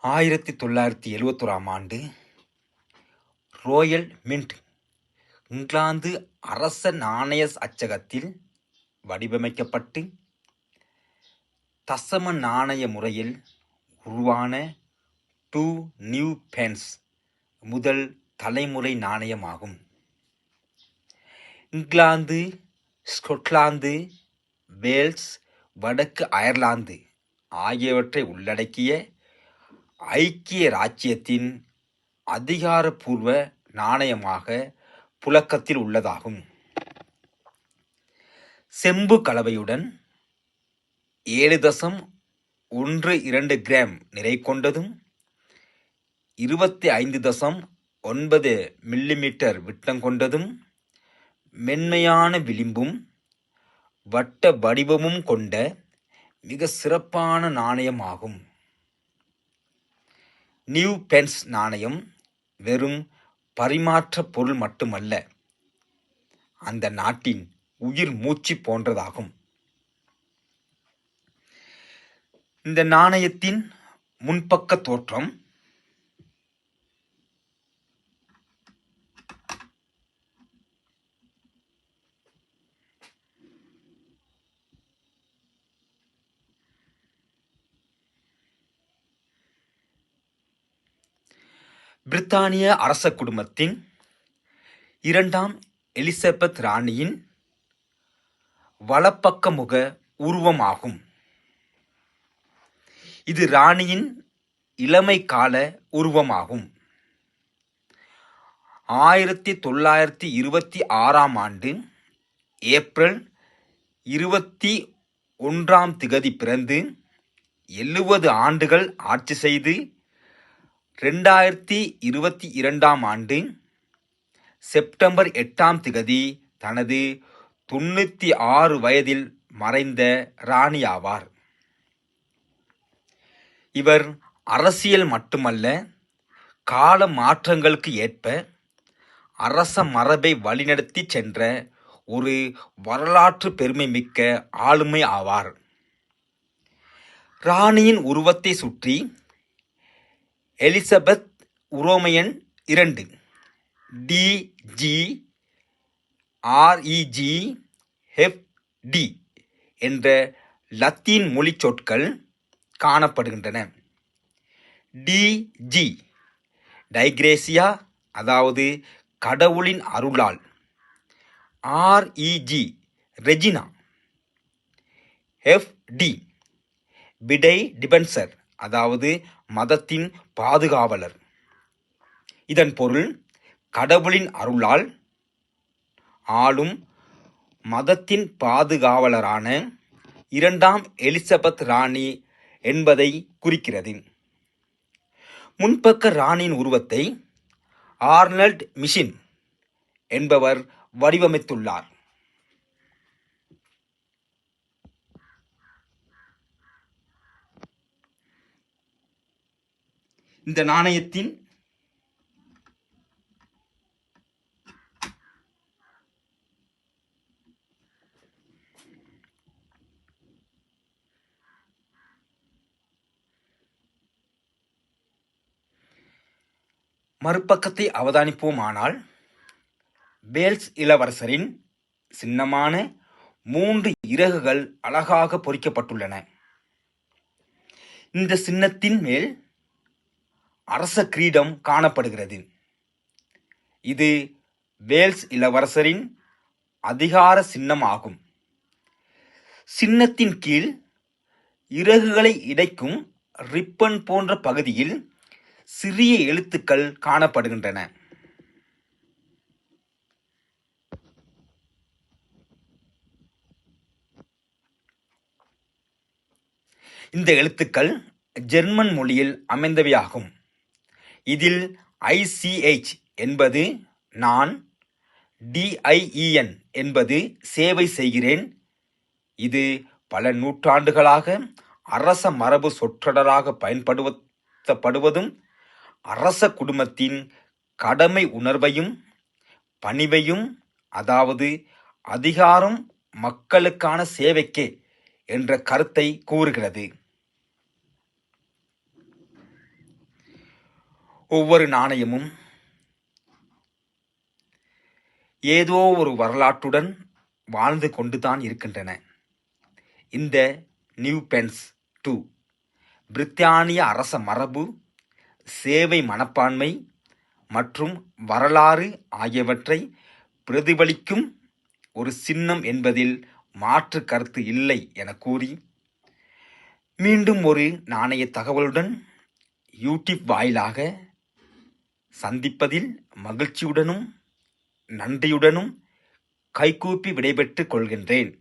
1971ஆம் ஆண்டு royal mint England அரச நாணய அச்சகத்தில் வடிவமைக்கப்பட்டு தசம நாணய முறையில் உருவான 2 நியூ பென்ஸ் முதல் தலைமுறை நாணயமாகும். இங்கிலாந்து, ஸ்கொட்லாந்து, வேல்ஸ், வடக்கு அயர்லாந்து ஆகியவற்றை உள்ளடக்கிய ஐக்கிய இராச்சியத்தின் அதிகாரப்பூர்வ நாணயமாக புழக்கத்தில் உள்ளதாகும். செம்பு கலவையுடன் 7.12 கிராம் நிறை கொண்டதும் 25.9 மில்லிமீட்டர் விட்டம் கொண்டதும் மென்மையான விளிம்பும் வட்ட வடிவமும் கொண்ட மிக சிறப்பான நாணயமாகும். நியூ பென்ஸ் நாணயம் வெறும் பரிமாற்ற பொருள் மட்டுமல்ல, அந்த நாட்டின் உயிர் மூச்சு போன்றதாகும். இந்த நாணயத்தின் முன்பக்க தோற்றம் பிரித்தானிய அரச குடும்பத்தின் 2ஆம் எலிசபெத் ராணியின் வலப்பக்க முக உருவமாகும். இது ராணியின் இளமை கால உருவமாகும். 1926ஆம் ஆண்டு ஏப்ரல் 21ஆம் திகதி பிறந்து 70 ஆண்டுகள் ஆட்சி செய்து 2022ஆம் ஆண்டு செப்டம்பர் 8ஆம் திகதி தனது 96 வயதில் மறைந்த ராணி ஆவார். இவர் அரசியல் மட்டுமல்ல, கால மாற்றங்களுக்கு ஏற்ப அரச மரபை வழிநடத்தி சென்ற ஒரு வரலாற்று பெருமை மிக்க ஆளுமை ஆவார். ராணியின் உருவத்தை சுற்றி எலிசபெத் உரோமையன் 2 DGREGFD என்ற லத்தீன் மொழி சொற்கள் காணப்படுகின்றன. DG டைக்ரேசியா, அதாவது கடவுளின் அருளால். REG Regina. FD பிடை டிபென்சர், அதாவது மதத்தின் பாதுகாவலர். இதன் பொருள் கடவுளின் அருளால் ஆளும் மதத்தின் பாதுகாவலரான 2ஆம் எலிசபெத் ராணி என்பதை குறிக்கிறது. முன்பக்க ராணியின் உருவத்தை ஆர்னல்ட் மிஷின் என்பவர் வடிவமைத்துள்ளார். இந்த நாணயத்தின் மறுபக்கத்தை அவதானிப்போமானால், வேல்ஸ் இளவரசரின் சின்னமான 3 இறகுகள் அழகாக பொறிக்கப்பட்டுள்ளன. இந்த சின்னத்தின் மேல் அரச கிரீடம் காணப்படுகிறது. இது வேல்ஸ் இளவரசரின் அதிகார சின்னமாகும். சின்னத்தின் கீழ் இறகுகளை இணைக்கும் ரிப்பன் போன்ற பகுதியில் சிறிய எழுத்துக்கள் காணப்படுகின்றன. இந்த எழுத்துக்கள் ஜெர்மன் மொழியில் அமைந்தவையாகும். இதில் ICH என்பது நான், DIEN என்பது சேவை செய்கிறேன். இது பல நூற்றாண்டுகளாக அரச மரபு சொற்றொடராக பயன்படுத்தப்படுவதும் அரச குடும்பத்தின் கடமை உணர்வையும் பணிவையும், அதாவது அதிகாரம் மக்களுக்கான சேவைக்கே என்ற கருத்தை கூறுகிறது. ஒவ்வொரு நாணயமும் ஏதோ ஒரு வரலாற்றுடன் வாழ்ந்து கொண்டுதான் இருக்கின்றன. இந்த நியூ பென்ஸ் 2 பிரித்தானிய அரச மரபு, சேவை மனப்பான்மை மற்றும் வரலாறு ஆகியவற்றை பிரதிபலிக்கும் ஒரு சின்னம் என்பதில் மாற்று கருத்து இல்லை என கூறி, மீண்டும் ஒரு நாணய தகவலுடன் யூடியூப் வாயிலாக சந்திப்பதில் மகிழ்ச்சியுடனும் நன்றியுடனும் கைகூப்பி விடைபெற்றுக் கொள்கின்றேன்.